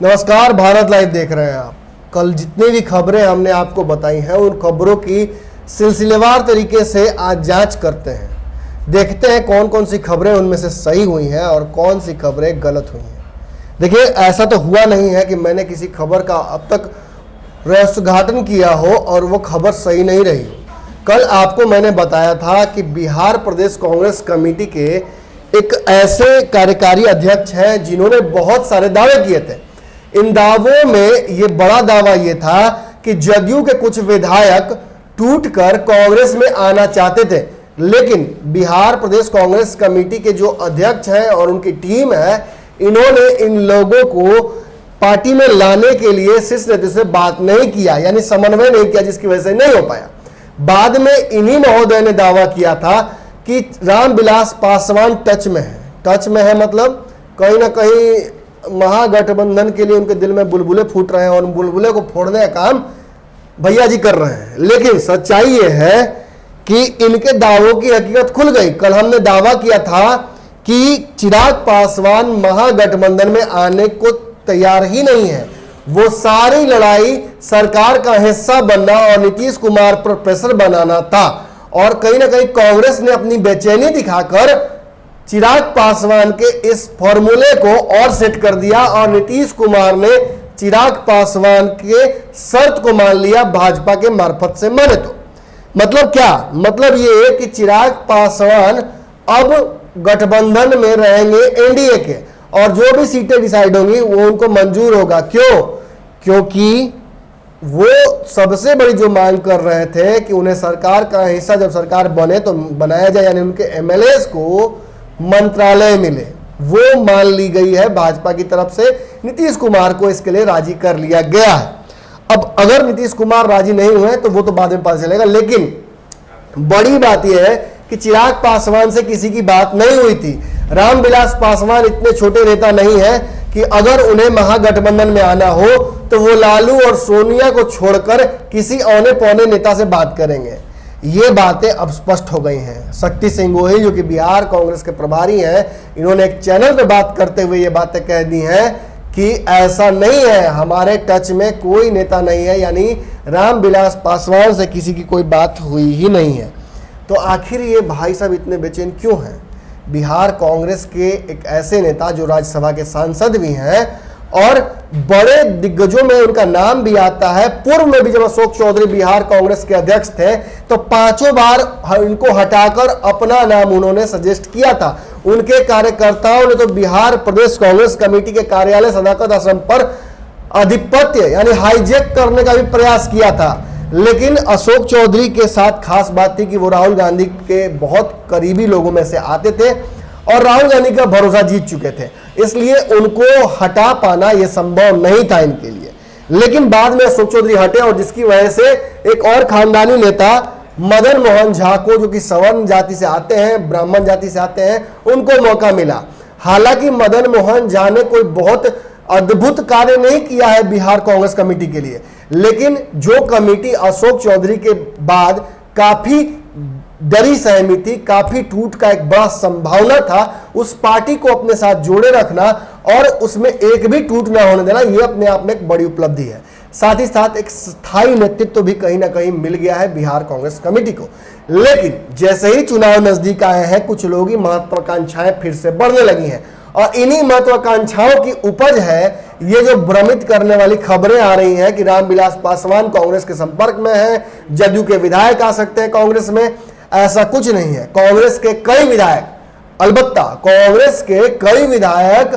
नमस्कार, भारत लाइव देख रहे हैं आप। कल जितनी भी खबरें हमने आपको बताई हैं उन खबरों की सिलसिलेवार तरीके से आज जांच करते हैं, देखते हैं कौन कौन सी खबरें उनमें से सही हुई हैं और कौन सी खबरें गलत हुई हैं। देखिए, ऐसा तो हुआ नहीं है कि मैंने किसी खबर का अब तक रहस्योद्घाटन किया हो और वो खबर सही नहीं रही हो। कल आपको मैंने बताया था कि बिहार प्रदेश कांग्रेस कमेटी के एक ऐसे कार्यकारी अध्यक्ष हैं जिन्होंने बहुत सारे दावे किए थे। इन दावों में ये बड़ा दावा ये था कि जदयू के कुछ विधायक टूटकर कांग्रेस में आना चाहते थे, लेकिन बिहार प्रदेश कांग्रेस कमेटी के जो अध्यक्ष हैं और उनकी टीम है, इन्होंने इन लोगों को पार्टी में लाने के लिए शीर्ष नेतृत्व से बात नहीं किया, यानी समन्वय नहीं किया, जिसकी वजह से नहीं हो पाया। बाद में इन्हीं महोदय ने दावा किया था कि रामविलास पासवान टच में है। टच में है मतलब कहीं ना कहीं महागठबंधन के लिए उनके दिल में बुलबुले फूट रहे हैं और बुलबुले को फोड़ने का काम भैया जी कर रहे हैं। लेकिन सच्चाई ये है कि इनके दावों की हकीकत खुल गई। कल हमने दावा किया था कि चिराग पासवान महागठबंधन में आने को तैयार ही नहीं है। वो सारी लड़ाई सरकार का हिस्सा बनना और नीतीश कुमार पर प्रेशर बनाना था, और कहीं ना कहीं कांग्रेस ने अपनी बेचैनी दिखाकर चिराग पासवान के इस फॉर्मूले को और सेट कर दिया और नीतीश कुमार ने चिराग पासवान के शर्त को मान लिया भाजपा के मार्फत से। माने तो मतलब क्या? मतलब ये कि चिराग पासवान अब गठबंधन में रहेंगे एनडीए के, और जो भी सीटें डिसाइड होंगी वो उनको मंजूर होगा। क्यों? क्योंकि वो सबसे बड़ी जो मांग कर रहे थे कि उन्हें सरकार का हिस्सा जब सरकार बने तो बनाया जाए, यानी उनके एमएलएस को मंत्रालय मिले, वो मान ली गई है भाजपा की तरफ से। नीतीश कुमार को इसके लिए राजी कर लिया गया है। अब अगर नीतीश कुमार राजी नहीं हुए तो वो तो बाद में पता चलेगा, लेकिन बड़ी बात यह है कि चिराग पासवान से किसी की बात नहीं हुई थी। रामविलास पासवान इतने छोटे नेता नहीं है कि अगर उन्हें महागठबंधन में आना हो तो वो लालू और सोनिया को छोड़कर किसी औने पौने नेता से बात करेंगे। ये बातें अब स्पष्ट हो गई हैं। शक्ति सिंह गोहिल जो कि बिहार कांग्रेस के प्रभारी हैं, इन्होंने एक चैनल पे बात करते हुए ये बातें कह दी हैं कि ऐसा नहीं है, हमारे टच में कोई नेता नहीं है, यानी रामविलास पासवान से किसी की कोई बात हुई ही नहीं है। तो आखिर ये भाई साहब इतने बेचैन क्यों हैं? बिहार कांग्रेस के एक ऐसे नेता जो राज्यसभा के सांसद भी हैं और बड़े दिग्गजों में उनका नाम भी आता है। पूर्व में भी जब अशोक चौधरी बिहार कांग्रेस के अध्यक्ष थे तो 5 बार इनको हटाकर अपना नाम उन्होंने सजेस्ट किया था। उनके कार्यकर्ताओं ने तो बिहार प्रदेश कांग्रेस कमेटी के कार्यालय सदाकत आश्रम पर आधिपत्य यानी हाईजैक करने का भी प्रयास किया था। लेकिन अशोक चौधरी के साथ खास बात थी कि वो राहुल गांधी के बहुत करीबी लोगों में से आते थे और राहुल गांधी का भरोसा जीत चुके थे, इसलिए उनको हटा पाना यह संभव नहीं था इनके लिए। लेकिन बाद में अशोक चौधरी हटे और जिसकी वजह से एक और खानदानी नेता मदन मोहन झा को, जो कि सवर्ण जाति से आते हैं, ब्राह्मण जाति से आते हैं, उनको मौका मिला। हालांकि मदन मोहन झा ने कोई बहुत अद्भुत कार्य नहीं किया है बिहार कांग्रेस कमेटी के लिए, लेकिन जो कमेटी अशोक चौधरी के बाद काफी डरी सहमी थी, काफी टूट का एक बड़ा संभावना था, उस पार्टी को अपने साथ जोड़े रखना और उसमें एक भी टूट ना होने देना, यह अपने आप में एक बड़ी उपलब्धि है। साथ ही साथ एक स्थायी नेतृत्व भी कहीं ना कहीं मिल गया है बिहार कांग्रेस कमेटी को। लेकिन जैसे ही चुनाव नजदीक आए हैं, कुछ लोगों की महत्वाकांक्षाएं फिर से बढ़ने लगी हैं और इन्हीं महत्वाकांक्षाओं की उपज है ये जो भ्रमित करने वाली खबरें आ रही हैं कि रामविलास पासवान कांग्रेस के संपर्क में है, जदयू के विधायक आ सकते हैं कांग्रेस में। ऐसा कुछ नहीं है। कांग्रेस के कई विधायक, अलबत्ता कांग्रेस के कई विधायक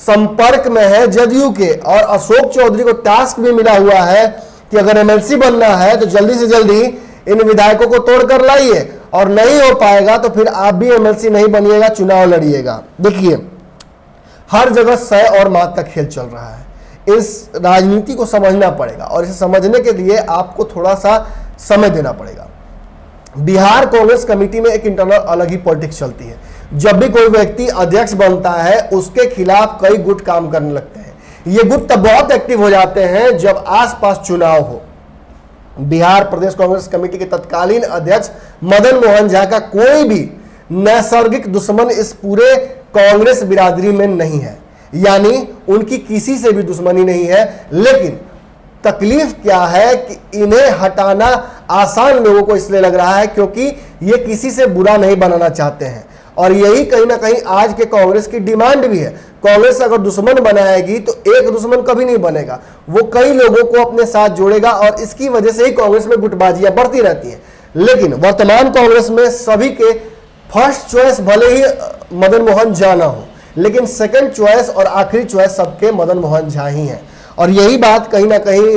संपर्क में है जदयू के, और अशोक चौधरी को टास्क भी मिला हुआ है कि अगर एमएलसी बनना है तो जल्दी से जल्दी इन विधायकों को तोड़कर लाइए, और नहीं हो पाएगा तो फिर आप भी एमएलसी नहीं बनिएगा, चुनाव लड़िएगा। देखिए, हर जगह सय और मात का खेल चल रहा है। इस राजनीति को समझना पड़ेगा और इसे समझने के लिए आपको थोड़ा सा समय देना पड़ेगा। बिहार कांग्रेस कमेटी में एक इंटरनल अलग ही पॉलिटिक्स चलती है। जब भी कोई व्यक्ति अध्यक्ष बनता है उसके खिलाफ कई गुट काम करने लगते हैं। ये गुट तब बहुत एक्टिव हो जाते हैं जब आसपास चुनाव हो। बिहार प्रदेश कांग्रेस कमेटी के तत्कालीन अध्यक्ष मदन मोहन झा का कोई भी नैसर्गिक दुश्मन इस पूरे कांग्रेस बिरादरी में नहीं है। यानी उनकी किसी से भी दुश्मनी नहीं है। लेकिन तकलीफ क्या है कि इन्हें हटाना आसान लोगों को इसलिए लग रहा है क्योंकि ये किसी से बुरा नहीं बनाना चाहते हैं, और यही कहीं ना कहीं आज के कांग्रेस की डिमांड भी है। कांग्रेस अगर दुश्मन बनाएगी तो एक दुश्मन कभी नहीं बनेगा, वो कई लोगों को अपने साथ जोड़ेगा, और इसकी वजह से ही कांग्रेस में गुटबाजियां बढ़ती रहती हैं। लेकिन वर्तमान कांग्रेस में सभी के फर्स्ट चॉइस भले ही मदन मोहन झा ना हो, लेकिन सेकंड चॉइस और आखिरी चॉइस सबके मदन मोहन झा ही हैं। और यही बात कहीं ना कहीं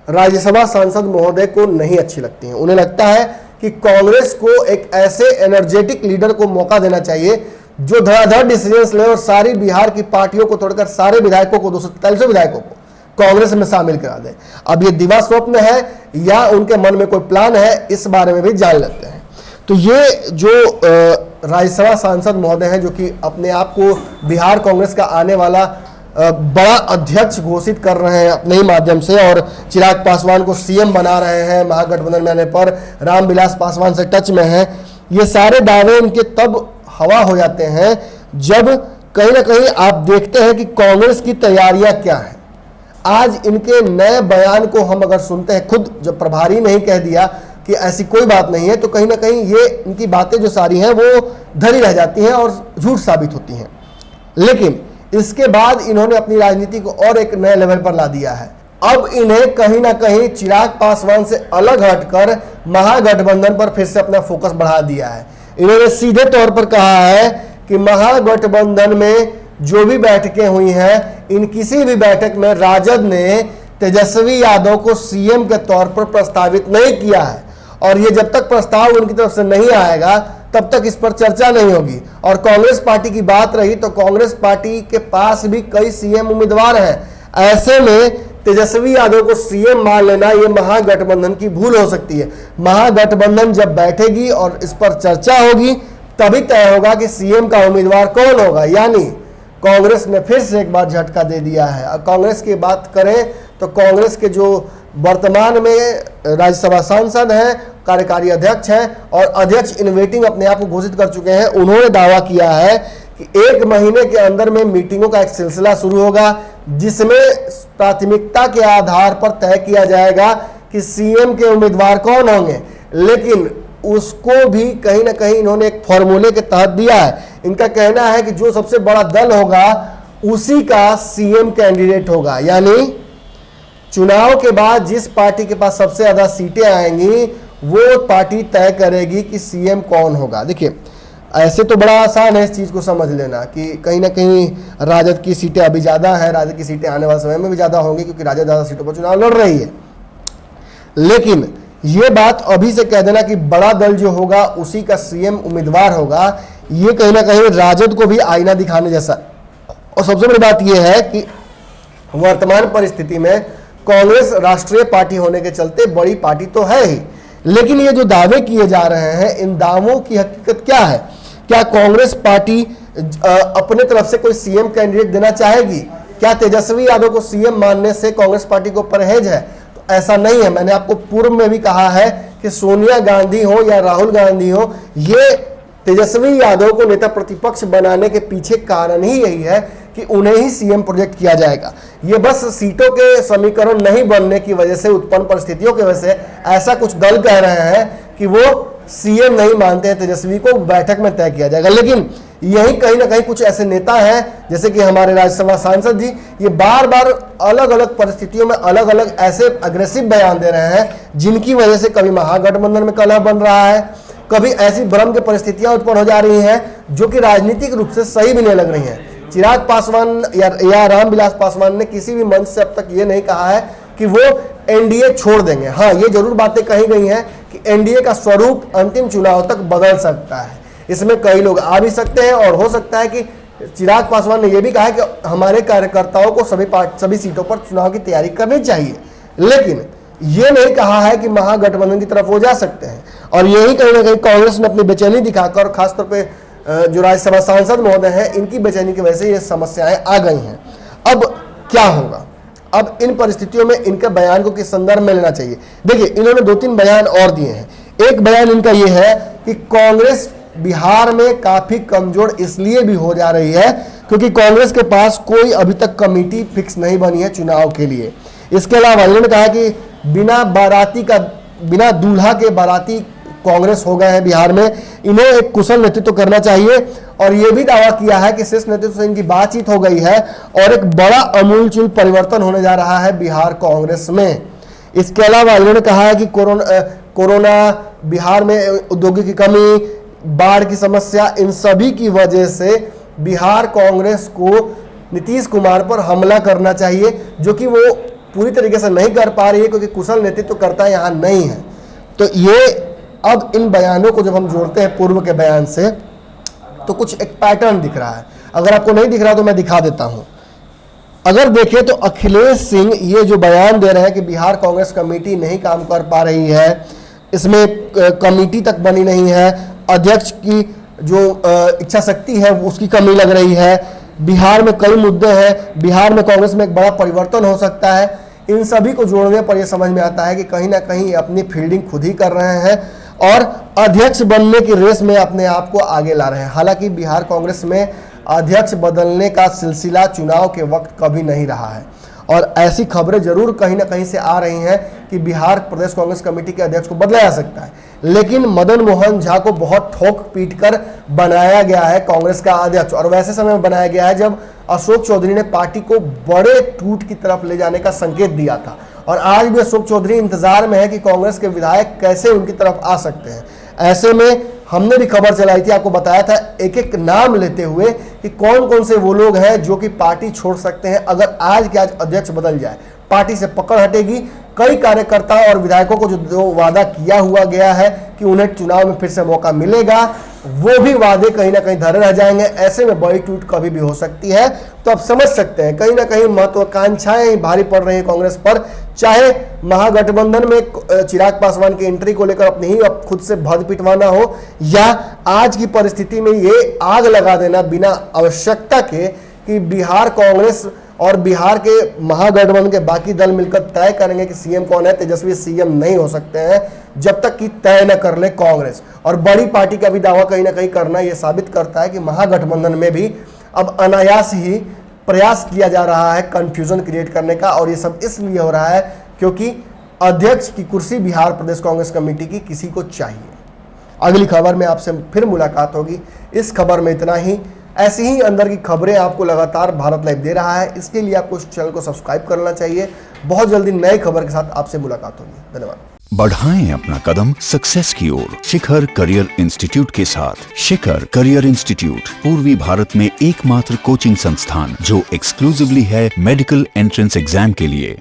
राज्यसभा सांसद महोदय को नहीं अच्छी लगती है। उन्हें लगता है कि कांग्रेस को एक ऐसे एनर्जेटिक लीडर को मौका देना चाहिए जो धड़ाधड़ डिसीजंस ले और सारी बिहार की पार्टियों को तोड़कर सारे विधायकों को 243 विधायकों को कांग्रेस में शामिल करा दे। अब ये दिवा स्वप्न है या उनके मन में कोई प्लान है, इस बारे में भी जान लेते हैं। तो ये जो राज्यसभा सांसद महोदय हैं जो कि अपने आप को बिहार कांग्रेस का आने वाला बड़ा अध्यक्ष घोषित कर रहे हैं अपने ही माध्यम से, और चिराग पासवान को सीएम बना रहे हैं महागठबंधन में आने पर, रामविलास पासवान से टच में है, ये सारे दावे इनके तब हवा हो जाते हैं जब कहीं ना कहीं आप देखते हैं कि कांग्रेस की तैयारियां क्या है। आज इनके नए बयान को हम अगर सुनते हैं, खुद जब प्रभारी ने ही कह दिया कि ऐसी कोई बात नहीं है, तो कहीं ना कहीं ये इनकी बातें जो सारी हैं वो धरी रह जाती हैं और झूठ साबित होती हैं। लेकिन इसके बाद इन्होंने अपनी राजनीति को और एक नए लेवल पर ला दिया है। अब इन्हें कहीं ना कहीं चिराग पासवान से अलग हटकर महागठबंधन पर फिर से अपना फोकस बढ़ा दिया है। इन्होंने सीधे तौर पर कहा है कि महागठबंधन में जो भी बैठकें हुई हैं, इन किसी भी बैठक में राजद ने तेजस्वी यादव को सीएम के तौर पर प्रस्तावित नहीं किया है, और ये जब तक प्रस्ताव उनकी तरफ से नहीं आएगा तब तक इस पर चर्चा नहीं होगी। और कांग्रेस पार्टी की बात रही तो कांग्रेस पार्टी के पास भी कई सीएम उम्मीदवार हैं। ऐसे में तेजस्वी यादव को सीएम मान लेना ये महागठबंधन की भूल हो सकती है। महागठबंधन जब बैठेगी और इस पर चर्चा होगी तभी तय होगा कि सीएम का उम्मीदवार कौन होगा। यानी कांग्रेस ने फिर से एक बार झटका दे दिया है। और कांग्रेस की बात करें तो कांग्रेस के जो वर्तमान में राज्यसभा सांसद हैं, कार्यकारी अध्यक्ष हैं और अध्यक्ष इन वेटिंग अपने आप को घोषित कर चुके हैं, उन्होंने दावा किया है कि 1 महीने के अंदर में मीटिंगों का एक सिलसिला शुरू होगा जिसमें प्राथमिकता के आधार पर तय किया जाएगा कि सीएम के उम्मीदवार कौन होंगे। लेकिन उसको भी कहीं ना कहीं इन्होंने एक फॉर्मूले के तहत दिया है। इनका कहना है कि जो सबसे बड़ा दल होगा उसी का सीएम कैंडिडेट होगा। यानी चुनाव के बाद जिस पार्टी के पास सबसे ज्यादा सीटें आएंगी वो पार्टी तय करेगी कि सीएम कौन होगा। देखिए, ऐसे तो बड़ा आसान है इस चीज को समझ लेना कि कहीं ना कहीं राजद की सीटें अभी ज्यादा है, राजद की सीटें आने वाले समय में भी ज्यादा होंगी क्योंकि राजद ज्यादा सीटों पर चुनाव लड़ रही है। लेकिन ये बात अभी से कह देना कि बड़ा दल जो होगा उसी का सीएम उम्मीदवार होगा, ये कहीं ना कहीं राजद को भी आईना दिखाने जैसा। और सबसे बड़ी बात यह है कि वर्तमान परिस्थिति में कांग्रेस राष्ट्रीय पार्टी होने के चलते बड़ी पार्टी तो है ही, लेकिन ये जो दावे किए जा रहे हैं इन दावों की हकीकत क्या है? क्या कांग्रेस पार्टी अपने तरफ से कोई सीएम कैंडिडेट देना चाहेगी? क्या तेजस्वी यादव को सीएम मानने से कांग्रेस पार्टी को परहेज है? तो ऐसा नहीं है। मैंने आपको पूर्व में भी कहा है कि सोनिया गांधी हो या राहुल गांधी हो, ये तेजस्वी यादव को नेता प्रतिपक्ष बनाने के पीछे कारण ही यही है कि उन्हें ही सीएम प्रोजेक्ट किया जाएगा। ये बस सीटों के समीकरण नहीं बनने की वजह से, उत्पन्न परिस्थितियों की वजह से ऐसा कुछ दल कह रहे हैं कि वो सीएम नहीं मानते हैं तेजस्वी को, बैठक में तय किया जाएगा। लेकिन यही कहीं ना कहीं कुछ ऐसे नेता हैं जैसे कि हमारे राज्यसभा सांसद जी, ये बार बार अलग अलग परिस्थितियों में अलग अलग ऐसे अग्रेसिव बयान दे रहे हैं जिनकी वजह से कभी महागठबंधन में कलह बन रहा है, कभी ऐसी भ्रम की परिस्थितियां उत्पन्न हो जा रही हैं जो कि राजनीतिक रूप से सही भी नहीं लग रही हैं। चिराग पासवान या रामविलास पासवान ने किसी भी मंच से अब तक ये नहीं कहा है कि वो एनडीए छोड़ देंगे। हाँ, ये जरूर बातें कही गई हैं कि एनडीए का स्वरूप अंतिम चुनाव तक बदल सकता है, इसमें कई लोग आ भी सकते हैं और हो सकता है कि चिराग पासवान ने यह भी कहा है कि हमारे कार्यकर्ताओं को सभी सीटों पर चुनाव की तैयारी करनी चाहिए। लेकिन ये नहीं कहा है कि महागठबंधन की तरफ वो जा सकते हैं। और यही कहीं ना कहीं कांग्रेस ने अपनी बेचैनी दिखाकर, खासतौर पे जो राज्यसभा सांसद महोदय हैं, इनकी बेचैनी की वजह से ये समस्याएं आ गई हैं। अब क्या होगा? अब इन परिस्थितियों में इनके बयान को किस संदर्भ में लेना चाहिए? देखिए, इन्होंने 2-3 बयान और दिए हैं। एक बयान इनका यह है कि कांग्रेस बिहार में काफी कमजोर इसलिए भी हो जा रही है क्योंकि कांग्रेस के पास कोई अभी तक कमेटी फिक्स नहीं बनी है चुनाव के लिए। इसके अलावा इन्होंने कहा कि बिना दूल्हा के बाराती कांग्रेस हो गए हैं बिहार में, इन्हें एक कुशल नेतृत्व करना चाहिए। और यह भी दावा किया है कि शीर्ष नेतृत्व से इनकी बातचीत हो गई है और एक बड़ा अमूलचूल परिवर्तन होने जा रहा है बिहार कांग्रेस में। इसके अलावा इन्होंने कहा है कि कोरोना, बिहार में उद्योगों की कमी, बाढ़ की समस्या, इन सभी की वजह से बिहार कांग्रेस को नीतीश कुमार पर हमला करना चाहिए, जो कि वो पूरी तरीके से नहीं कर पा रही है क्योंकि कुशल नेतृत्व करता यहाँ नहीं है। तो ये अब इन बयानों को जब हम जोड़ते हैं पूर्व के बयान से तो कुछ एक पैटर्न दिख रहा है। अगर आपको नहीं दिख रहा तो मैं दिखा देता हूं। अगर देखें तो अखिलेश सिंह ये जो बयान दे रहे हैं कि बिहार कांग्रेस कमेटी नहीं काम कर पा रही है, इसमें कमेटी तक बनी नहीं है, अध्यक्ष की जो इच्छा शक्ति है उसकी कमी लग रही है, बिहार में कई मुद्दे हैं, बिहार में कांग्रेस में एक बड़ा परिवर्तन हो सकता है, इन सभी को जोड़ने पर यह समझ में आता है कि कहीं ना कहीं अपनी फील्डिंग खुद ही कर रहे हैं और अध्यक्ष बनने की रेस में अपने आप को आगे ला रहे हैं। हालांकि बिहार कांग्रेस में अध्यक्ष बदलने का सिलसिला चुनाव के वक्त कभी नहीं रहा है और ऐसी खबरें जरूर कहीं ना कहीं से आ रही हैं कि बिहार प्रदेश कांग्रेस कमेटी के अध्यक्ष को बदला जा सकता है, लेकिन मदन मोहन झा को बहुत ठोक पीट कर बनाया गया है कांग्रेस का अध्यक्ष। और वैसे समय में बनाया गया है जब अशोक चौधरी ने पार्टी को बड़े टूट की तरफ ले जाने का संकेत दिया था और आज भी अशोक चौधरी इंतजार में है कि कांग्रेस के विधायक कैसे उनकी तरफ आ सकते हैं। ऐसे में हमने भी खबर चलाई थी, आपको बताया था एक एक नाम लेते हुए कि कौन कौन से वो लोग हैं जो कि पार्टी छोड़ सकते हैं अगर आज के आज अध्यक्ष बदल जाए। पार्टी से पकड़ हटेगी, कई कार्यकर्ता और विधायकों को जो वादा किया हुआ गया है कि उन्हें चुनाव में फिर से मौका मिलेगा, वो भी वादे कहीं ना कहीं धरे रह जाएंगे। ऐसे में बड़ी टूट कभी भी हो सकती है। तो आप समझ सकते हैं कहीं ना कहीं महत्वाकांक्षाएं भारी पड़ रही है कांग्रेस पर, चाहे महागठबंधन में चिराग पासवान की एंट्री को लेकर अपनी ही अब खुद से भद पिटवाना हो या आज की परिस्थिति में ये आग लगा देना बिना आवश्यकता के कि बिहार कांग्रेस और बिहार के महागठबंधन के बाकी दल मिलकर तय करेंगे कि सीएम कौन है। तेजस्वी सीएम नहीं हो सकते हैं जब तक कि तय न कर ले कांग्रेस। और बड़ी पार्टी का भी दावा कहीं ना कहीं करना यह साबित करता है कि महागठबंधन में भी अब अनायास ही प्रयास किया जा रहा है कंफ्यूजन क्रिएट करने का। और ये सब इसलिए हो रहा है क्योंकि अध्यक्ष की कुर्सी बिहार प्रदेश कांग्रेस कमेटी की किसी को चाहिए। अगली खबर में आपसे फिर मुलाकात होगी। इस खबर में इतना ही। ऐसी ही अंदर की खबरें आपको लगातार भारत लाइव दे रहा है, इसके लिए आपको इस चैनल को सब्सक्राइब करना चाहिए। बहुत जल्दी नए खबर के साथ आपसे मुलाकात होगी। धन्यवाद। बढ़ाएं अपना कदम सक्सेस की ओर शिखर करियर इंस्टीट्यूट के साथ। शिखर करियर इंस्टीट्यूट पूर्वी भारत में एकमात्र कोचिंग संस्थान जो एक्सक्लूसिवली है मेडिकल एंट्रेंस एग्जाम के लिए।